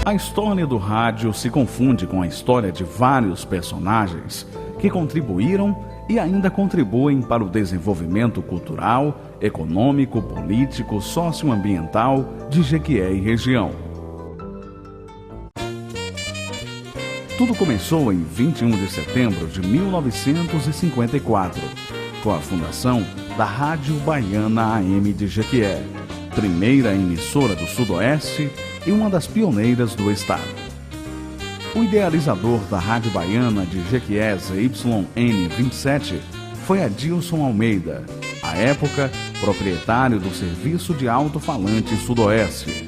A história do rádio se confunde com a história de vários personagens que contribuíram e ainda contribuem para o desenvolvimento cultural, econômico, político, socioambiental de Jequié e região. Tudo começou em 21 de setembro de 1954, com a fundação da Rádio Baiana AM de Jequié, primeira emissora do Sudoeste e uma das pioneiras do estado. O idealizador da Rádio Baiana de Jequié ZYN27 foi Adilson Almeida, à época proprietário do Serviço de Alto-Falante Sudoeste.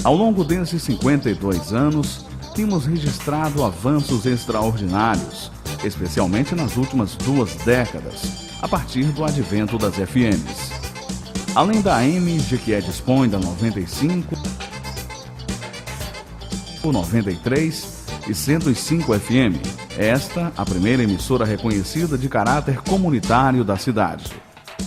Ao longo desses 52 anos, temos registrado avanços extraordinários, especialmente nas últimas 2 décadas, a partir do advento das FMs. Além da AM, Jequié dispõe da 95, 93 e 105 FM, esta a primeira emissora reconhecida de caráter comunitário da cidade.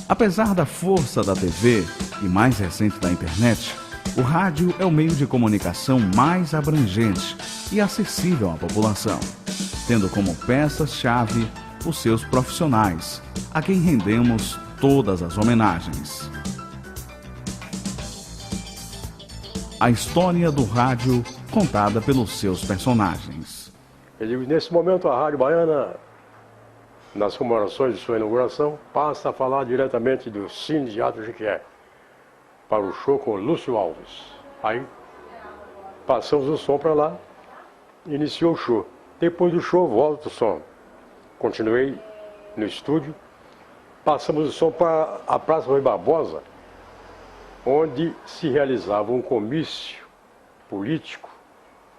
Apesar da força da TV e mais recente da internet, o rádio é o meio de comunicação mais abrangente e acessível à população, tendo como peças-chave os seus profissionais, a quem rendemos todas as homenagens. A história do rádio contada pelos seus personagens. Nesse momento, a Rádio Baiana, nas comemorações de sua inauguração, passa a falar diretamente do Cine Teatro Jequié, para o show com Lúcio Alves. Aí, passamos o som para lá, iniciou o show. Depois do show, volta o som. Continuei no estúdio, passamos o som para a Praça Rui Barbosa, onde se realizava um comício político.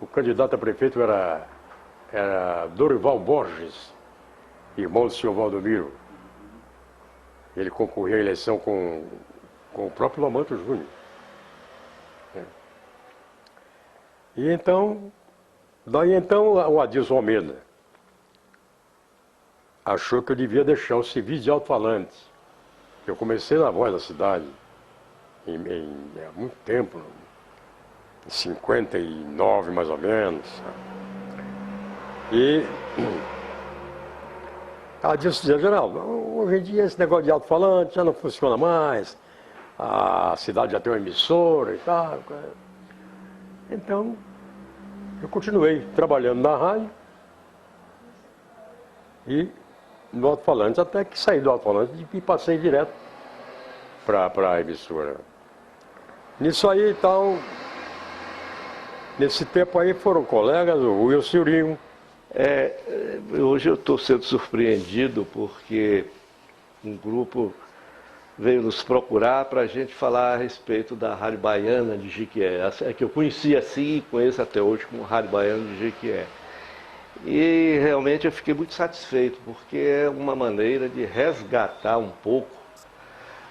O candidato a prefeito era Dorival Borges, irmão do senhor Valdomiro. Ele concorreu à eleição com o próprio Lamanto Júnior. E então, o Adilson Almeida achou que eu devia deixar o serviço de alto-falante. Eu comecei na Voz da Cidade há muito tempo, em 59 mais ou menos. E ela disse, Geraldo, hoje em dia esse negócio de alto-falante já não funciona mais, a cidade já tem uma emissora e tal. Então, eu continuei trabalhando na rádio e no alto-falante, até que saí do alto-falante e passei direto para a emissora. Nisso aí, então, nesse tempo aí foram colegas, o Wilson Silrinho. Hoje eu estou sendo surpreendido porque um grupo veio nos procurar para a gente falar a respeito da Rádio Baiana de Jequié, que eu conheci assim e conheço até hoje como Rádio Baiana de Jequié. E realmente eu fiquei muito satisfeito, porque é uma maneira de resgatar um pouco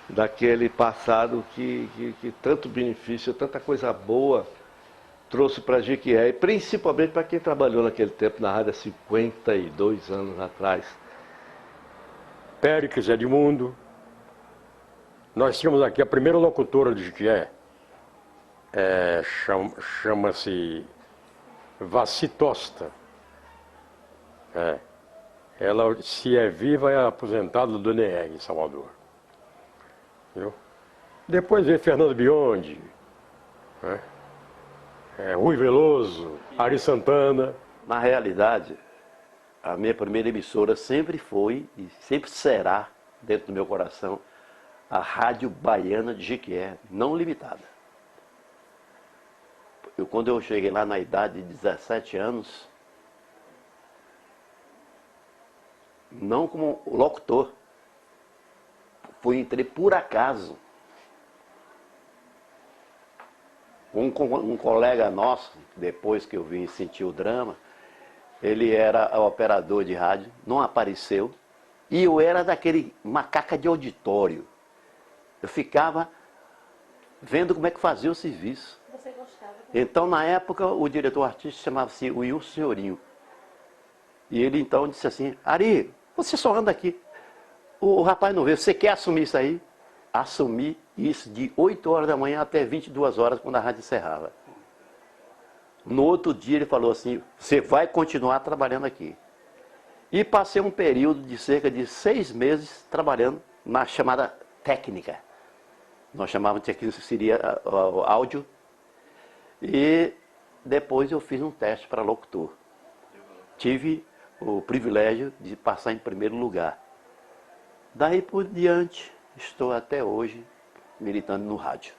daquele passado que tanto benefício, tanta coisa boa trouxe para Jequié, e principalmente para quem trabalhou naquele tempo na rádio há 52 anos atrás. Péricles Edmundo. Nós tínhamos aqui a primeira locutora de Jequié, chama-se Vaci Tosta. Ela, se é viva, é aposentada do DNR em Salvador. Viu? Depois veio Fernando Biondi, Rui Veloso, Ari Santana. Na realidade, a minha primeira emissora sempre foi e sempre será, dentro do meu coração, a Rádio Baiana de Jequié, não limitada. Quando eu cheguei lá na idade de 17 anos, não como locutor, entrei por acaso. Um colega nosso, depois que eu vim sentir o drama, ele era operador de rádio, não apareceu, e eu era daquele macaca de auditório. Eu ficava vendo como é que fazia o serviço. Você gostava? Então, na época, o diretor artístico chamava-se Wilson Senhorinho. E ele então disse assim, Ari, você só anda aqui. o rapaz não veio, você quer assumir isso aí? Assumi isso de 8 horas da manhã até 22 horas, quando a rádio encerrava. No outro dia ele falou assim, você vai continuar trabalhando aqui. E passei um período de cerca de 6 meses trabalhando na chamada técnica. Nós chamávamos de que seria áudio. E depois eu fiz um teste para locutor. Tive o privilégio de passar em primeiro lugar. Daí por diante, estou até hoje militando no rádio.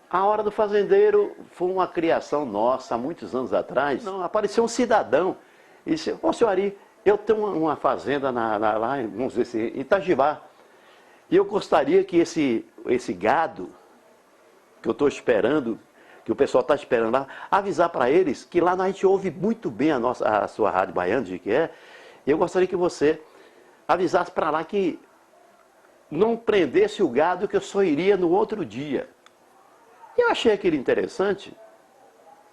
A Hora do Fazendeiro foi uma criação nossa, há muitos anos atrás. Não, apareceu um cidadão e disse, ô senhor Ari, eu tenho uma fazenda lá vamos dizer assim, em Itajibá. E eu gostaria que esse gado, que eu estou esperando, que o pessoal está esperando lá, avisar para eles que lá a gente ouve muito bem a sua Rádio Baiana, de que é. E eu gostaria que você avisasse para lá que não prendesse o gado, que eu só iria no outro dia. Eu achei aquilo interessante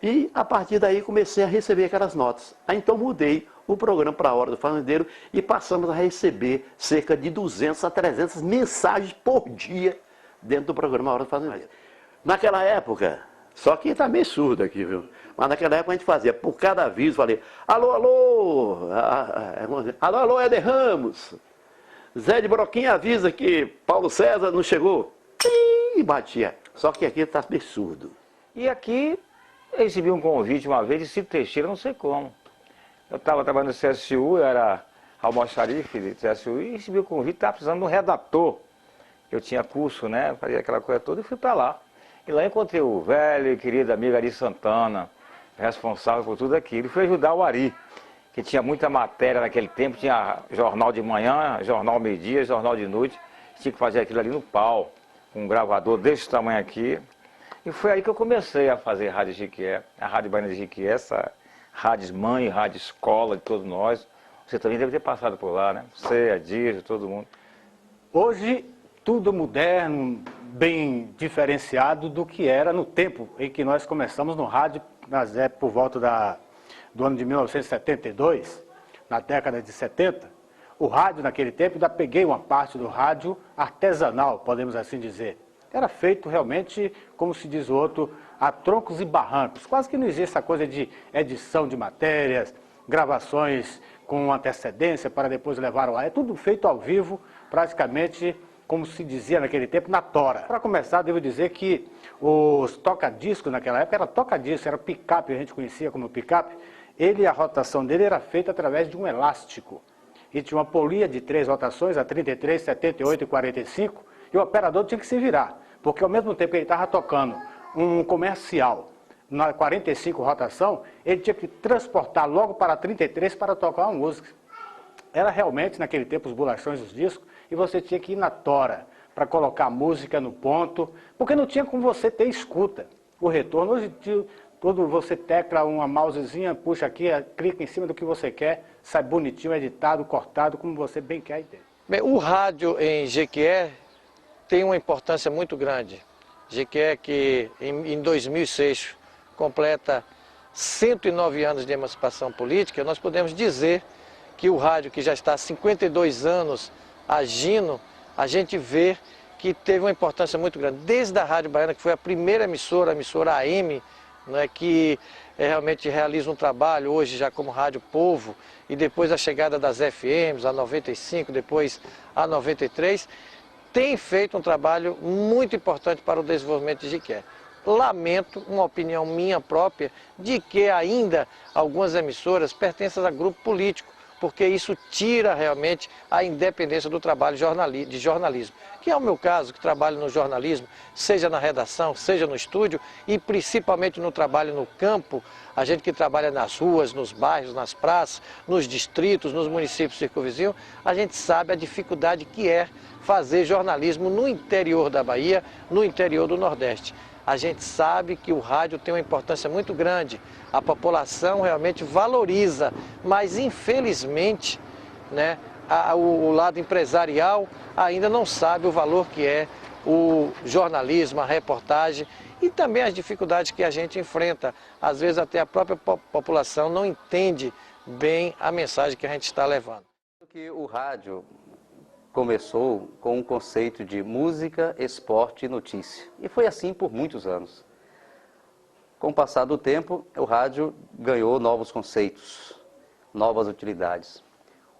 e a partir daí comecei a receber aquelas notas. Aí então mudei o programa para a Hora do Fazendeiro e passamos a receber cerca de 200 a 300 mensagens por dia dentro do programa A Hora do Fazendeiro. Naquela época, só que está meio surdo aqui, viu? Mas naquela época a gente fazia, por cada aviso, falei, alô, alô, alô, alô, Éder Ramos, Zé de Broquinha avisa que Paulo César não chegou. E batia. Só que aqui está absurdo. E aqui eu recebi um convite uma vez de Cito Teixeira, não sei como. Eu estava trabalhando no CSU, eu era almoxarife de CSU, e recebi o convite, estava precisando de um redator. Eu tinha curso, né, fazia aquela coisa toda, e fui para lá. E lá encontrei o velho e querido amigo Ari Santana, responsável por tudo aquilo, e fui ajudar o Ari, que tinha muita matéria naquele tempo, tinha jornal de manhã, jornal meio-dia, jornal de noite, tinha que fazer aquilo ali no pau, com um gravador desse tamanho aqui. E foi aí que eu comecei a fazer Rádio Jequié, a Rádio Baiana de Jequié, essa rádio mãe, rádio escola de todos nós. Você também deve ter passado por lá, né? Você, a Dirce, todo mundo. Hoje, tudo moderno, bem diferenciado do que era no tempo em que nós começamos no rádio, por volta do ano de 1972, na década de 70. O rádio, naquele tempo, ainda peguei uma parte do rádio artesanal, podemos assim dizer. Era feito realmente, como se diz o outro, a troncos e barrancos. Quase que não existe essa coisa de edição de matérias, gravações com antecedência para depois levar ao ar. É tudo feito ao vivo, praticamente, como se dizia naquele tempo, na tora. Para começar, devo dizer que os toca-discos naquela época, era toca-disco, era picape, a gente conhecia como picape. A rotação dele era feita através de um elástico. E tinha uma polia de 3 rotações, a 33, 78 e 45, e o operador tinha que se virar, porque ao mesmo tempo que ele estava tocando um comercial na 45 rotação, ele tinha que transportar logo para a 33 para tocar uma música. Era realmente, naquele tempo, os bolachões dos discos, e você tinha que ir na tora para colocar a música no ponto, porque não tinha como você ter escuta. O retorno, hoje, quando você tecla uma mousezinha, puxa aqui, clica em cima do que você quer, sai bonitinho, editado, cortado, como você bem quer e tem. Bem, o rádio em Jequié tem uma importância muito grande. Jequié que em 2006 completa 109 anos de emancipação política, nós podemos dizer que o rádio, que já está há 52 anos agindo, a gente vê que teve uma importância muito grande. Desde a Rádio Baiana, que foi a primeira emissora, a emissora AM, né, que realmente realiza um trabalho hoje já como Rádio Povo, e depois a chegada das FMs, a 95, depois a 93, tem feito um trabalho muito importante para o desenvolvimento de Jequié. Lamento, uma opinião minha própria, de que ainda algumas emissoras pertencem a grupo político, porque isso tira realmente a independência do trabalho de jornalismo, que é o meu caso, que trabalho no jornalismo, seja na redação, seja no estúdio e principalmente no trabalho no campo, a gente que trabalha nas ruas, nos bairros, nas praças, nos distritos, nos municípios circunvizinhos, a gente sabe a dificuldade que é fazer jornalismo no interior da Bahia, no interior do Nordeste. A gente sabe que o rádio tem uma importância muito grande, a população realmente valoriza, mas infelizmente, né, o lado empresarial ainda não sabe o valor que é o jornalismo, a reportagem e também as dificuldades que a gente enfrenta. Às vezes até a própria população não entende bem a mensagem que a gente está levando. Que o rádio começou com um conceito de música, esporte e notícia. E foi assim por muitos anos. Com o passar do tempo, o rádio ganhou novos conceitos, novas utilidades.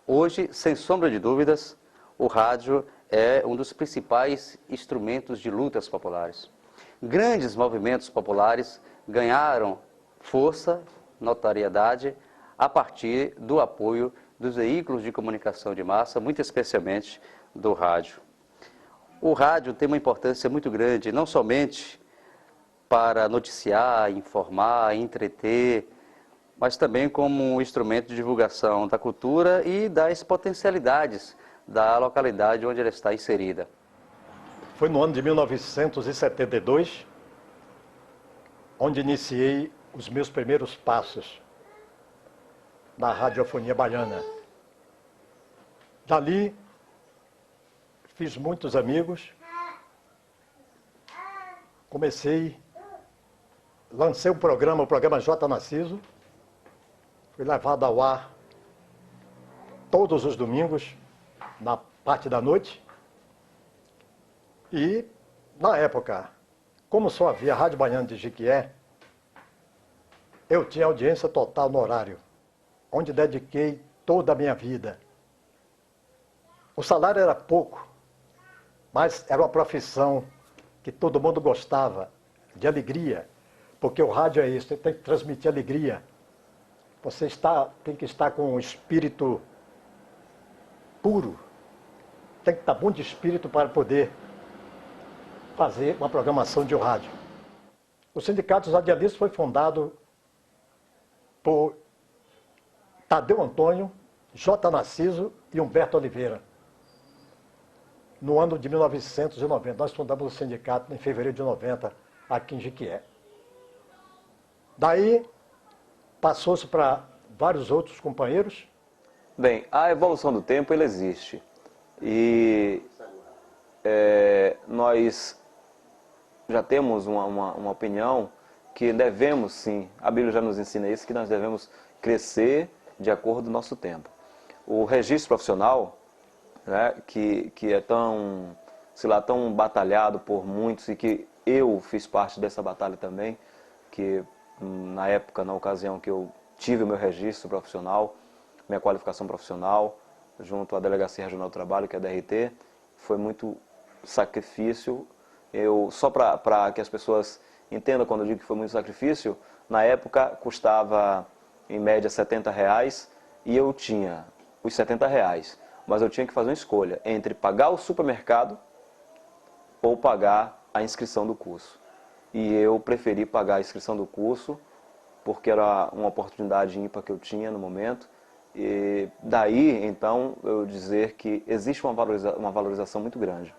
Hoje, sem sombra de dúvidas, o rádio é um dos principais instrumentos de lutas populares. Grandes movimentos populares ganharam força, notoriedade, a partir do apoio dos veículos de comunicação de massa, muito especialmente do rádio. O rádio tem uma importância muito grande, não somente para noticiar, informar, entreter, mas também como um instrumento de divulgação da cultura e das potencialidades da localidade onde ela está inserida. Foi no ano de 1972, onde iniciei os meus primeiros passos na radiofonia baiana. Dali, fiz muitos amigos, lancei um programa, o programa J. Narciso, foi levado ao ar todos os domingos, na parte da noite, e, na época, como só havia Rádio Baiana de Jequié, eu tinha audiência total no horário, onde dediquei toda a minha vida. O salário era pouco, mas era uma profissão que todo mundo gostava, de alegria, porque o rádio é isso, tem que transmitir alegria. Você tem que estar com um espírito puro, tem que estar bom de espírito para poder fazer uma programação de rádio. O Sindicato dos Radialistas foi fundado por Tadeu Antônio, J. Narciso e Humberto Oliveira. No ano de 1990, nós fundamos o sindicato em fevereiro de 90, aqui em Jequié. Daí, passou-se para vários outros companheiros. Bem, a evolução do tempo, ela existe. E nós já temos uma opinião que devemos, sim, a Bíblia já nos ensina isso, que nós devemos crescer de acordo com o nosso tempo. O registro profissional, né, que é tão, sei lá, tão batalhado por muitos, e que eu fiz parte dessa batalha também, que na época, na ocasião que eu tive o meu registro profissional, minha qualificação profissional, junto à Delegacia Regional do Trabalho, que é a DRT, foi muito sacrifício. Só para que as pessoas entendam quando eu digo que foi muito sacrifício, na época custava em média R$70 e eu tinha os R$70, mas eu tinha que fazer uma escolha entre pagar o supermercado ou pagar a inscrição do curso. E eu preferi pagar a inscrição do curso, porque era uma oportunidade ímpar que eu tinha no momento. E daí, então, eu dizer que existe uma valorização muito grande.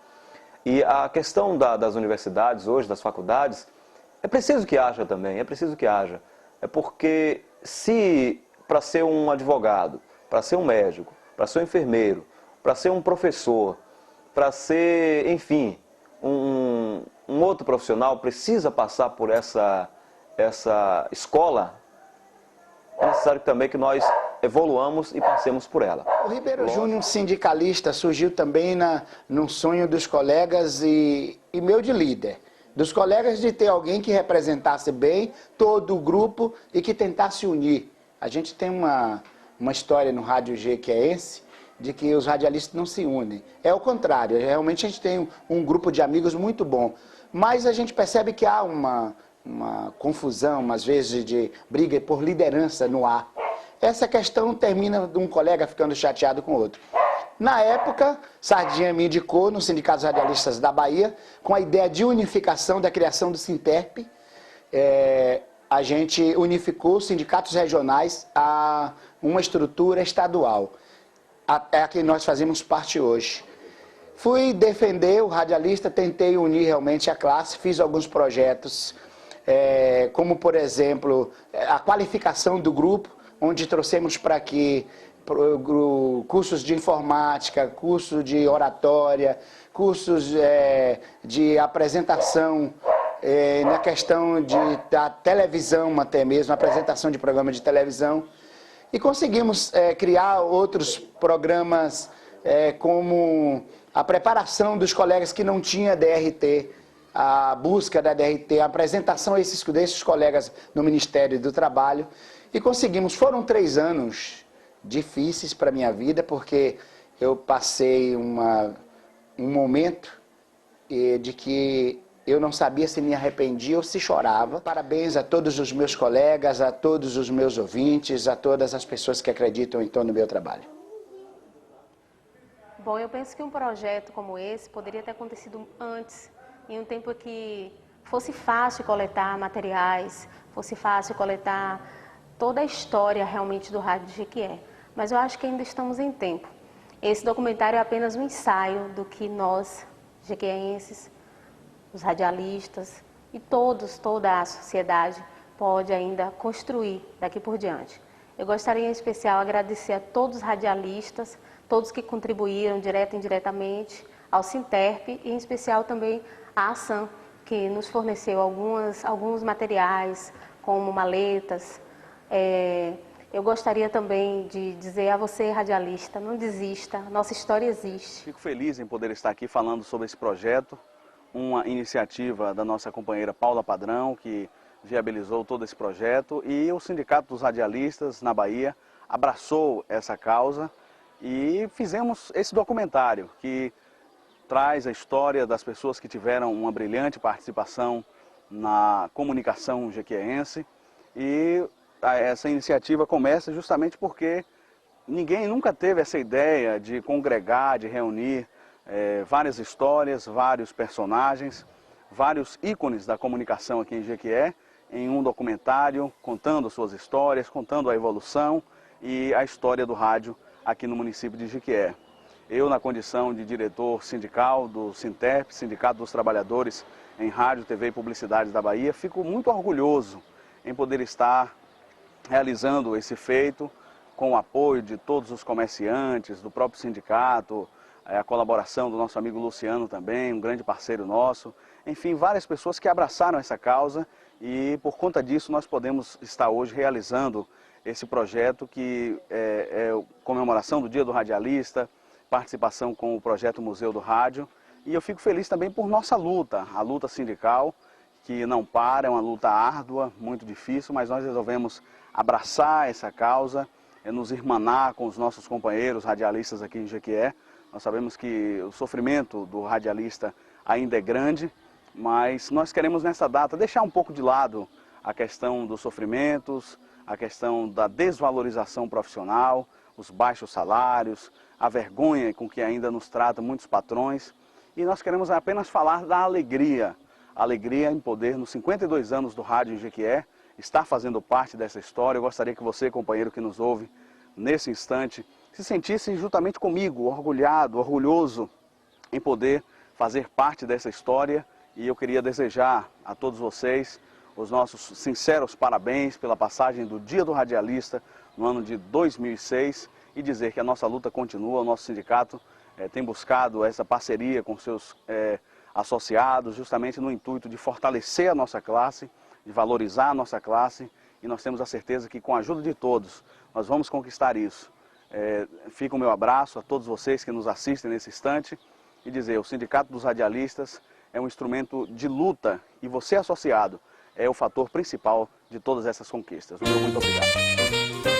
E a questão das universidades hoje, das faculdades, é preciso que haja também, é preciso que haja. É porque se para ser um advogado, para ser um médico, para ser um enfermeiro, para ser um professor, para ser, enfim, um outro profissional precisa passar por essa escola, é necessário também que nós evoluamos e passemos por ela. O Ribeiro Júnior, sindicalista, surgiu também num sonho dos colegas e meu de líder. Dos colegas de ter alguém que representasse bem todo o grupo e que tentasse unir. A gente tem uma história no rádio jequiéense de que os radialistas não se unem. É o contrário, realmente a gente tem um grupo de amigos muito bom. Mas a gente percebe que há uma confusão, às vezes, de briga por liderança no ar. Essa questão termina de um colega ficando chateado com o outro. Na época, Sardinha me indicou no Sindicato dos Radialistas da Bahia, com a ideia de unificação da criação do Sinterp. A gente unificou os sindicatos regionais a uma estrutura estadual. É a que nós fazemos parte hoje. Fui defender o radialista, tentei unir realmente a classe, fiz alguns projetos, como, por exemplo, a qualificação do grupo, onde trouxemos para aqui cursos de informática, cursos de oratória, cursos de apresentação, na questão da televisão até mesmo, apresentação de programa de televisão. E conseguimos criar outros programas como a preparação dos colegas que não tinham DRT, a busca da DRT, a apresentação desses colegas no Ministério do Trabalho, e conseguimos. Foram 3 anos difíceis para a minha vida, porque eu passei um momento de que eu não sabia se me arrependia ou se chorava. Parabéns a todos os meus colegas, a todos os meus ouvintes, a todas as pessoas que acreditam em torno do meu trabalho. Bom, eu penso que um projeto como esse poderia ter acontecido antes, em um tempo que fosse fácil coletar materiais, fosse fácil coletar toda a história realmente do rádio de Jequié. Mas eu acho que ainda estamos em tempo. Esse documentário é apenas um ensaio do que nós, jequiéenses, os radialistas e toda a sociedade pode ainda construir daqui por diante. Eu gostaria em especial agradecer a todos os radialistas, todos que contribuíram direto e indiretamente, ao Sinterp e em especial também à ASAM, que nos forneceu alguns materiais, como maletas. Eu gostaria também de dizer a você, radialista, não desista, nossa história existe. Fico feliz em poder estar aqui falando sobre esse projeto, uma iniciativa da nossa companheira Paula Padrão, que viabilizou todo esse projeto, e o Sindicato dos Radialistas na Bahia abraçou essa causa e fizemos esse documentário que traz a história das pessoas que tiveram uma brilhante participação na comunicação jequiéense. E essa iniciativa começa justamente porque ninguém nunca teve essa ideia de congregar, de reunir várias histórias, vários personagens, vários ícones da comunicação aqui em Jequié, em um documentário contando suas histórias, contando a evolução e a história do rádio aqui no município de Jequié. Eu, na condição de diretor sindical do Sinterp, Sindicato dos Trabalhadores em Rádio, TV e Publicidade da Bahia, fico muito orgulhoso em poder estar realizando esse feito com o apoio de todos os comerciantes, do próprio sindicato, a colaboração do nosso amigo Luciano também, um grande parceiro nosso. Enfim, várias pessoas que abraçaram essa causa e por conta disso nós podemos estar hoje realizando esse projeto que é comemoração do Dia do Radialista, participação com o projeto Museu do Rádio. E eu fico feliz também por nossa luta, a luta sindical, que não para, é uma luta árdua, muito difícil, mas nós resolvemos abraçar essa causa, nos irmanar com os nossos companheiros radialistas aqui em Jequié. Nós sabemos que o sofrimento do radialista ainda é grande, mas nós queremos nessa data deixar um pouco de lado a questão dos sofrimentos, a questão da desvalorização profissional, os baixos salários, a vergonha com que ainda nos tratam muitos patrões. E nós queremos apenas falar da alegria em poder, nos 52 anos do rádio em Jequié, estar fazendo parte dessa história. Eu gostaria que você, companheiro que nos ouve, nesse instante, se sentisse juntamente comigo, orgulhoso em poder fazer parte dessa história. E eu queria desejar a todos vocês os nossos sinceros parabéns pela passagem do Dia do Radialista no ano de 2006 e dizer que a nossa luta continua. O nosso sindicato tem buscado essa parceria com seus associados justamente no intuito de fortalecer a nossa classe, de valorizar a nossa classe, e nós temos a certeza que com a ajuda de todos nós vamos conquistar isso. Fica o meu abraço a todos vocês que nos assistem nesse instante e dizer, o Sindicato dos Radialistas é um instrumento de luta e você associado é o fator principal de todas essas conquistas. Muito obrigado.